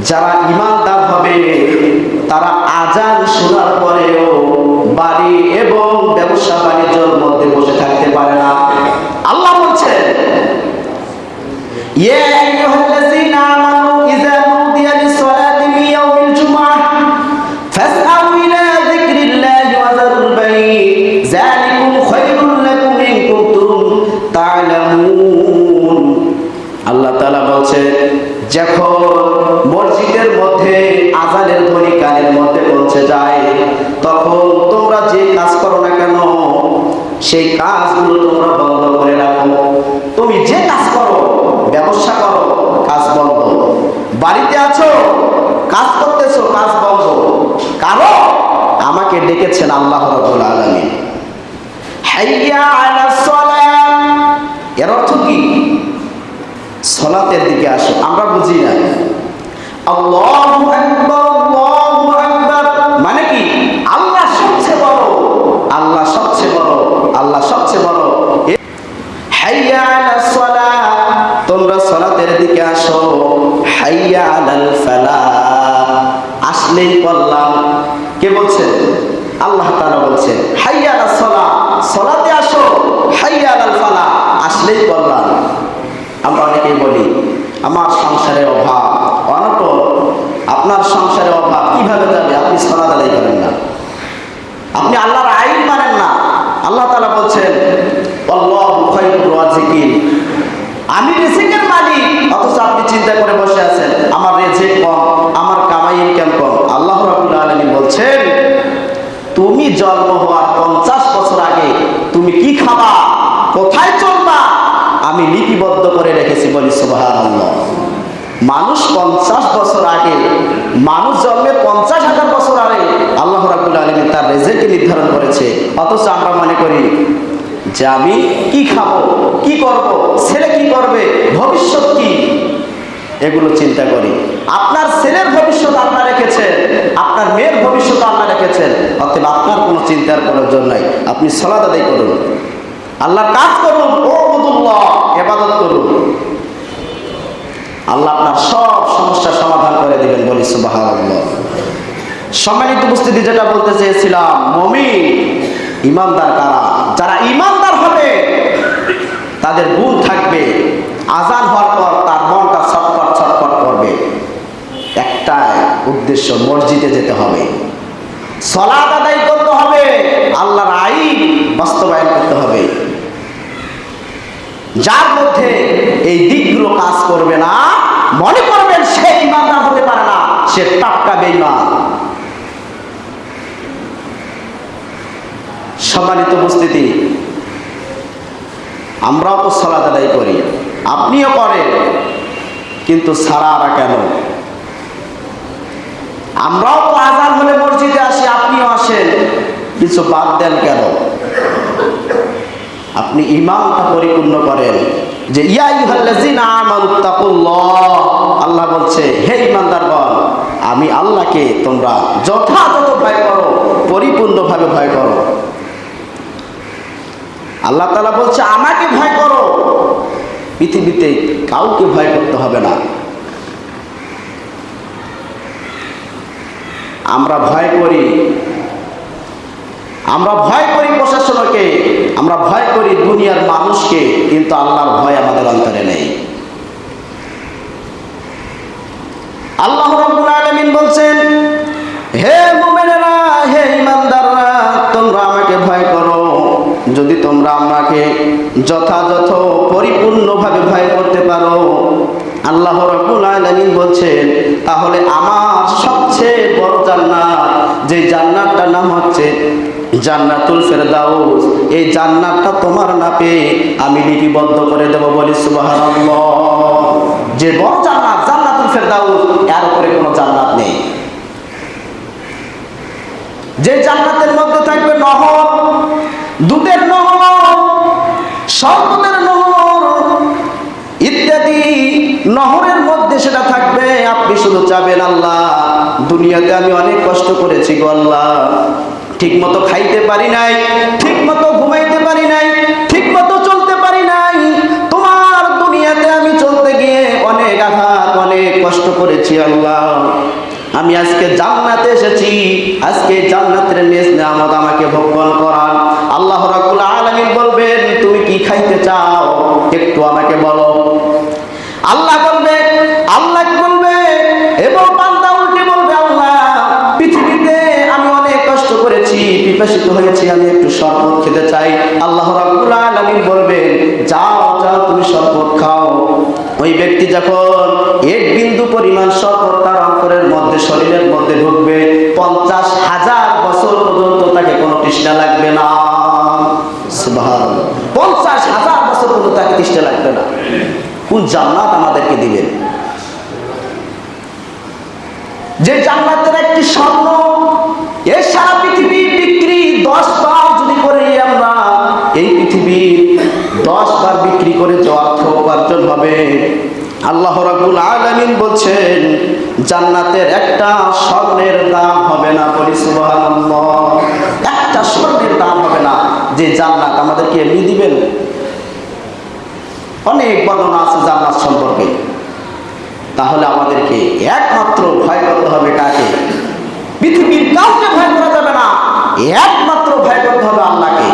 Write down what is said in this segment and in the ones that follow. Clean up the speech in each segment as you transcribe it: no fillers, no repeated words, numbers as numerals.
যারা ঈমানদার হবে তারা আযান শোনার পরেও বাড়ি এবং ব্যবসা বাণিজ্যের মধ্যে বসে থাকতে পারে না। আল্লাহ বলছেন, ইয়া আইয়ুহাল্লাযীনা আমানু ইযা নুদিয়া লিস-সালাতি মিন ইয়াউমিল জুমআহ ফাসআউ ইলা যিকরিল্লাহি ওয়া যারুল বাই' যালিকুম খায়রুল লাকুম ইন কুনতুম তা'লামুন। আল্লাহ তাআলা বলছেন, যখন মসজিদের মধ্যে আযানের ধ্বনি কানের মধ্যে পৌঁছে যায় তখন তোমরা যে কাজ করো না কেন সেই কাজগুলো তোমরা বন্ধ করে রাখো। তুমি যে কাজ করো, ব্যবসা করো, কাজ বন্ধ। বাড়িতে আছো, কাজ করতেছো, কাজ বন্ধ। কারণ আমাকে ডেকেছেন আল্লাহ রাব্বুল আলামিন। হাইয়া আলাস সালাম, এর অর্থ কি? সালাতের দিকে আসো। আমরা বুঝি না আল্লাহু আকবার মানে কি? আল্লাহ সবচেয়ে বড়, আল্লাহ সবচেয়ে বড়, আল্লাহ সবচেয়ে বড়। হাইয়া আলাস সালাহ, তোমরা সালাতের দিকে আসো। হাইয়া আলাল ফালাহ, আসলেই বললাম। কে বলছেন? আল্লাহ তাআলা বলছেন হাইয়া আলাস সালাহ, সালাতে আসো। হাইয়া আলাল ফালাহ, আসলেই বললাম। আমরা অনেকেই বলি আমার সংসারে অভাব, অনটন। আপনার সংসারে অভাব কিভাবে যাবে? আপনি সালাত আদায় করেন না, আপনি আল্লাহর আইন মানেন না। আল্লাহ তাআলা বলছেন আল্লাহু খায়রুর রাযিকিন, আমি রিজিকের মালিক, অথচ আপনি চিন্তা করে বসে আছেন আমার রিজিক কম, আমার কামাই ইনকাম কম। আল্লাহ রাব্বুল আলামিন বলছেন তুমি জন্ম হওয়ার 50 বছর আগে তুমি কি খাবা, কোথায় চলবা, আমি লিপিবদ্ধ করে রেখেছি। বলি সুবহানাল্লাহ। মানুষ 50 বছর আগে, মানুষ জন্মের 50,000 বছর আগে আল্লাহ রাব্বুল আলামিন তার রিজিক নির্ধারণ করেছে। অথচ আমরা মনে করি যে আমি কি খাবো, কি করব, ছেলে কি করবে, ভবিষ্যৎ কি, এগুলো চিন্তা করি। আপনার ছেলের ভবিষ্যৎ আল্লাহ রেখেছেন, আপনার মেয়ের ভবিষ্যৎ আল্লাহ রেখেছেন। অতএব আপনার কোনো চিন্তার প্রয়োজন নাই। আপনি সালাত আদায় করুন, আল্লাহর কাজ করুন, উবুদুল্লাহ, ইবাদত করুন। আল্লাহ আপনার সব সমস্যার সমাধান করে দিবেন। বলি সুবহানাল্লাহ। সম্মানিত উপস্থিতি, যেটা বলতে চেয়েছিলাম, মুমিন ঈমানদার কারা? যারা ঈমানদার হবে তাদের গুণ থাকবে। আযান হওয়ার পর তার মনটা ছটফট ছটফট করবে। একটাই উদ্দেশ্য, মসজিদে যেতে হবে, সালাত আদায় করতে হবে, আল্লাহর আইন বাস্তবায়ন করতে হবে। যার মধ্যে এই দিকগুলো কাজ করবে না, মনে করবেন সে ঈমানদার হতে পারে না, সে টাটকা বেঈমান। সম্মানিত উপস্থিতি, আমরাও তো সালাত আদায় করি, আপনিও করেন, কিন্তু সারারা কেন? আমরাও তো আযান হলে মসজিদে আসি, আপনিও আসেন, কিছু বাদ দেন কেন? আপনি ঈমানটা পরিপূর্ণ করেন। যে ইয়া আইয়ুহাল্লাযীনা আমানুত্তাকুল্লাহ, আল্লাহ বলছে হে ঈমানদারগণ, আমি আল্লাহকে তোমরা যথাযথ ভয় করো, পরিপূর্ণভাবে ভয় করো। আল্লাহ তাআলা বলছে আমাকে ভয় করো, পৃথিবীতে কাউকে ভয় করতে হবে না। আমরা ভয় করি, আমরা ভয় করি প্রশাসনকে, আমরা ভয় করি দুনিয়ার মানুষকে, কিন্তু আল্লাহর ভয় আমাদের অন্তরে নেই। আল্লাহ রাব্বুল আলামিন বলছেন হে মুমিনেরা, হে ঈমানদাররা, তোমরা আমাকে ভয় করো। যদি তোমরা আমাকে যথাযথ পরিপূর্ণভাবে ভয় করতে পারো, আল্লাহ রাব্বুল আলামিন বলছেন, তাহলে আমার সবচেয়ে বড় জান্নাত, যে জান্নাতটার নাম হচ্ছে জান্নাতুল ফেরদাউস, এই জান্নাতটা তোমার নামে আমি লিপিবদ্ধ করে দেব। বলি সুবহানাল্লাহ। যে বড় জান্নাত, জান্নাতুল ফেরদাউস, এর উপরে কোনো জান্নাত নেই। যে জান্নাতের মধ্যে থাকবে নহর, দুধের নহর, শরবতের নহর ইত্যাদি, নহরের মধ্যে সেটা থাকবে। আপনি শুধু চাবেন আল্লাহ, দুনিয়াতে আমি অনেক কষ্ট করেছি গো আল্লাহ, ঠিক মতো খাইতে পারি নাই, ঠিক মতো ঘুমাইতে পারি নাই, ঠিক মতো চলতে পারি নাই, তোমার দুনিয়াতে আমি চলতে গিয়ে অনেক আঘাত, অনেক কষ্ট কষ্ট করেছি আল্লাহ, আমি আজকে জান্নাতে এসেছি, আজকে জান্নাতের নেয়ামত আমাকে ভোগ করান। আল্লাহ রাব্বুল আলামিন বলবেন তুমি কি খাইতে চাও একটু আমাকে বলো। আল্লাহ বলবে এবং বান্দা উল্টে বলবে আল্লাহ পৃথিবীতে আমি অনেক কষ্ট করেছি, পিপাসিত হয়েছি, আমি একটু শরবত খেতে চাই। আল্লাহ রাব্বুল আলামিন বলবেন যাও তুমি শরবত খাও। ওই ব্যক্তি যখন এক বিন্দু পরিমাণ শরবত তার অন্তরের মধ্যে শরীরের মধ্যে ঢুকবে 50,000 বছর পর্যন্ত তাকে কোনো তৃষ্ণা লাগবে না। সুবহানাল্লাহ, 50,000 বছর পর্যন্ত তাকে তৃষ্ণা লাগবে না। কোন জান্নাত আমাদেরকে দিবেন, যে জান্নাতের একটি স্বর্ণ এই সারা পৃথিবী বিক্রি 10 বার যদি করি আমরা, এই পৃথিবীর 10 বার বিক্রি করে যে অর্থ উপার্জন হবে, আল্লাহ রাব্বুল আলামিন বলছেন জান্নাতের একটা স্বর্ণের দাম হবে না। বলি সুবহানাল্লাহ, একটা স্বর্ণের দাম হবে না। যে জান্নাত আমাদেরকে এমনি দিবেন। অনেক বর্ণনা আছে জান্নাত সম্পর্কে। তাহলে আমাদেরকে একমাত্র ভয় করতে হবে কাকে? পৃথিবীর কাউকে ভয় করা যাবে না, একমাত্র ভয় করতে হবে আল্লাহকে।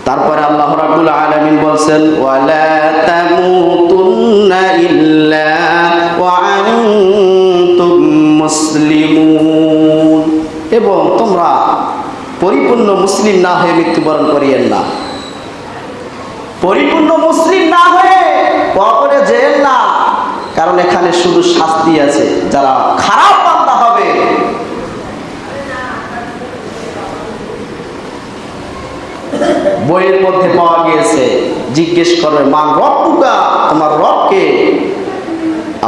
তারপরে আল্লাহ রাব্বুল আলামিন বলছেন ওয়ালা তামুতুন্না ইল্লা ওয়া আনতুম মুসলিমুন, এবং তোমরা পরিপূর্ণ মুসলিম না হয়ে মৃত্যুবরণ করিয়েন না। পরিপূর্ণ মুসলিম না হয়ে কবরে যেন না, কারণ এখানে শুধু শাস্তি আছে। যারা খারাপ বান্দা হবে, বইয়ের মধ্যে পাওয়া গিয়েছে, জিজ্ঞেস করবে মান রব্বুকা, তোমার রবকে?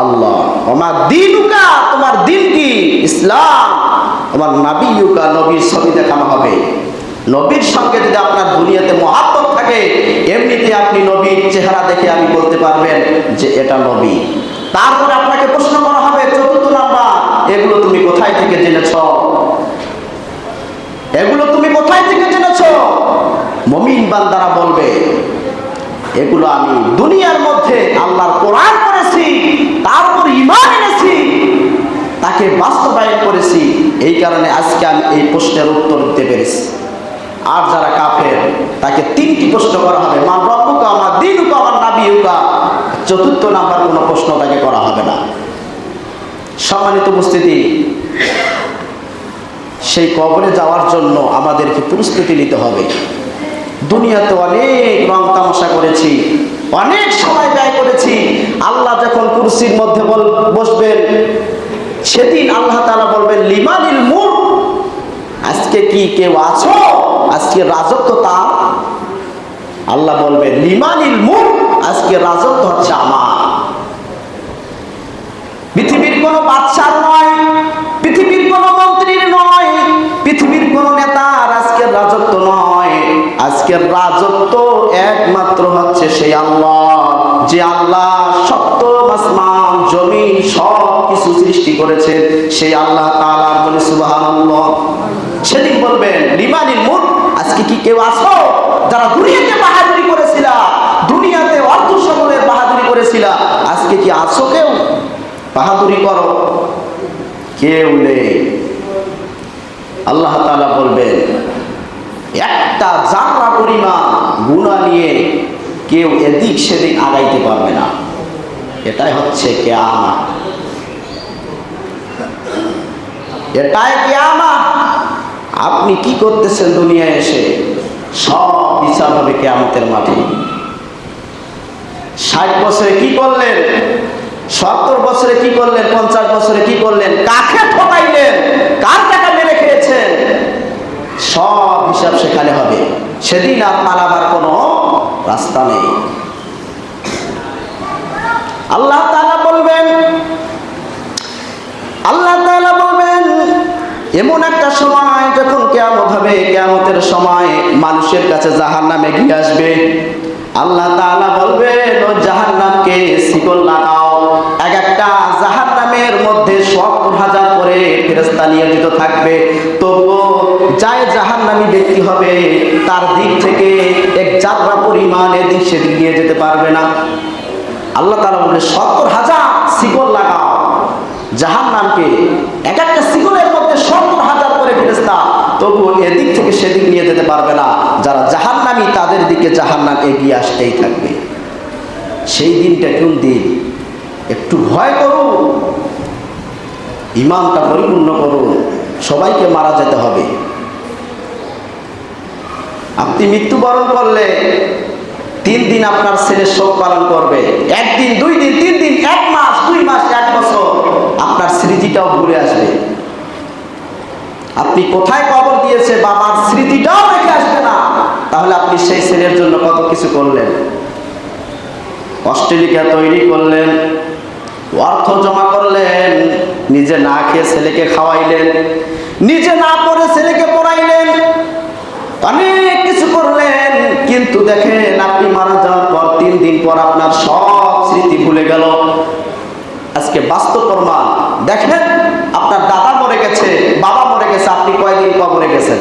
আল্লাহ। আমার দিনুকা, তোমার দিন কি? ইসলাম। আমার নাবিয়ুকা, নবীর ছবি দেখানো হবে। নবীর সঙ্গে যদি আপনার দুনিয়াতে মহাব্বত থাকে, এমনিতে আপনি নবীর চেহারা দেখে আমি বলতে পারবেন যে এটা নবী। তারপরে আপনাকে প্রশ্ন করা হবে 4 নাম্বার, এগুলো তুমি কোথায় থেকে জেনেছ? এগুলো তুমি কোথায় থেকে জেনেছ? মুমিন বান্দারা বলবে এগুলো আমি দুনিয়ার মধ্যে আল্লাহর কোরআন পড়েছি, তারপর ঈমান এনেছি, তাকে বাস্তবায়ন করেছি, এই কারণে আজকে আমি এই প্রশ্নের উত্তর দিতে পেরেছি। আর যারা কাফের, তাকে 3টি প্রশ্ন করা হবে, মান রব্বুকা, আমার দীনুকা, আমার নাবিয়ুকা। 4র্থ নাম্বার কোনো প্রশ্ন তাকে করা হবে না। সম্মানিত উপস্থিতি, সেই কবরে যাওয়ার জন্য আমাদেরকে প্রস্তুতি নিতে হবে। দুনিয়াতে অনেক রং তামাশা করেছি, অনেক সময় ব্যয় করেছি। আল্লাহ যখন কুরসির মধ্যে বসবেন, সেদিন আল্লাহ তাআলা বলবেন লিমানিল মুলক, আজকে কি কেউ আছো? আজকে রাজত্ব তার। আল্লাহ বলবেন লিমানিল মুলক, আজকে রাজত্ব হচ্ছে আমার। পৃথিবীর কোনো বাদশার নয়, পৃথিবীর কোনো মন্ত্রীর নয়, পৃথিবীর কোনো নেতার আজকের রাজত্ব নয়। আজকের রাজত্ব একমাত্র হচ্ছে সেই আল্লাহ, যে আল্লাহ সপ্ত আসমান জমিন সব কিছু সৃষ্টি করেছেন, সেই আল্লাহ তাআলা। বলে সুবহানাল্লাহ। সেদিন বলবেন লিমানিল মুলক, আজকে কি কেউ আছো যারা দুনিয়াতে বাহাদুরি করেছিল, দুনিয়াতে অর্থ সম্পদের বাহাদুরি করেছিল, আজকে কি আছো কেউ বাহাদুরি করো? কেউ নেই। আল্লাহ তাআলা বলবেন একটা জাররা পরিমাণ গুনাহ নিয়ে কেউ এদিক সেদিক আগাইতে পারবে না। এটাই হচ্ছে কিয়ামত, এটাই কিয়ামত। আপনি কি করতেছেন দুনিয়ায় এসে, সব বিচার হবে কিয়ামতের মাঠে। 60 বছরে কি করলেন, 70 বছরে কি করলেন, 50 বছরে কি করলেন, কাকে ঠকাইলেন, কার টাকা মেরে খেয়েছেন, সব হিসাব সেখানে হবে। সেদিন আর পালাবার কোনো রাস্তা নেই। আল্লাহ তাআলা বলবেন এমন একটা সময় যখন কিয়ামত হবে, কিয়ামতের সময় মানুষের কাছে জাহান্নামে গিয়ে আসবে। আল্লাহ তাআলা বলবেন ও জাহান্নামকে শিকল লাগাও। একটা জাহান্নামের মধ্যে 70,000 করে ফেরেশতা নিয়োজিত থাকবে, তবুও যায় জাহান্নামী ব্যক্তি হবে তার দিক থেকে এক জাররা পরিমাণ এদিক সেদিক নিয়ে যেতে পারবে না। আল্লাহ তাআলা বলে 70,000 শিকল লাগাও জাহান্নামকে, এক একটা শিকলের মধ্যে 70,000 করে ফেরেশতা, তবুও এদিক থেকে সেদিক নিয়ে যেতে পারবে না। যারা জাহান্নামী তাদের দিকে জাহান্নাম এগিয়ে আসতেই থাকবে। সেই দিনটা কোন দিন? একটু ভয় করুন, ঈমানটা পরিপূর্ণ করুন। সবাইকে মারা যেতে হবে। আপনি মৃত্যুবরণ করলে 3 দিন আপনার ছেলে শোক পালন করবে, 1 দিন 2 দিন 3 দিন 1 মাস 2 মাস 1 বছর আপনার স্মৃতিটাও ভুলে আসবে। আপনি কোথায় কবর দিয়েছে বাবার স্মৃতিটাও রেখে আসবে না। তাহলে আপনি সেই ছেলের জন্য কত কিছু করলেন, অস্ট্রেলিয়া তৈরি করলেন, অর্থ জমা করলেন, নিজে না খেয়ে ছেলেকে খাওয়াইলেন, নিজে না পড়ে ছেলেকে পড়াইলেন, অনেক কিছু করলেন। কিন্তু দেখেন আপনি মারা যাওয়ার পর 3 দিন পর আপনার সব স্মৃতি ভুলে গেল। আজকে বাস্তব প্রমাণ দেখেন, আপনার দাদা মরে গেছে, বাবা মরে গেছে, আপনি কয়দিন কবরে গেছেন?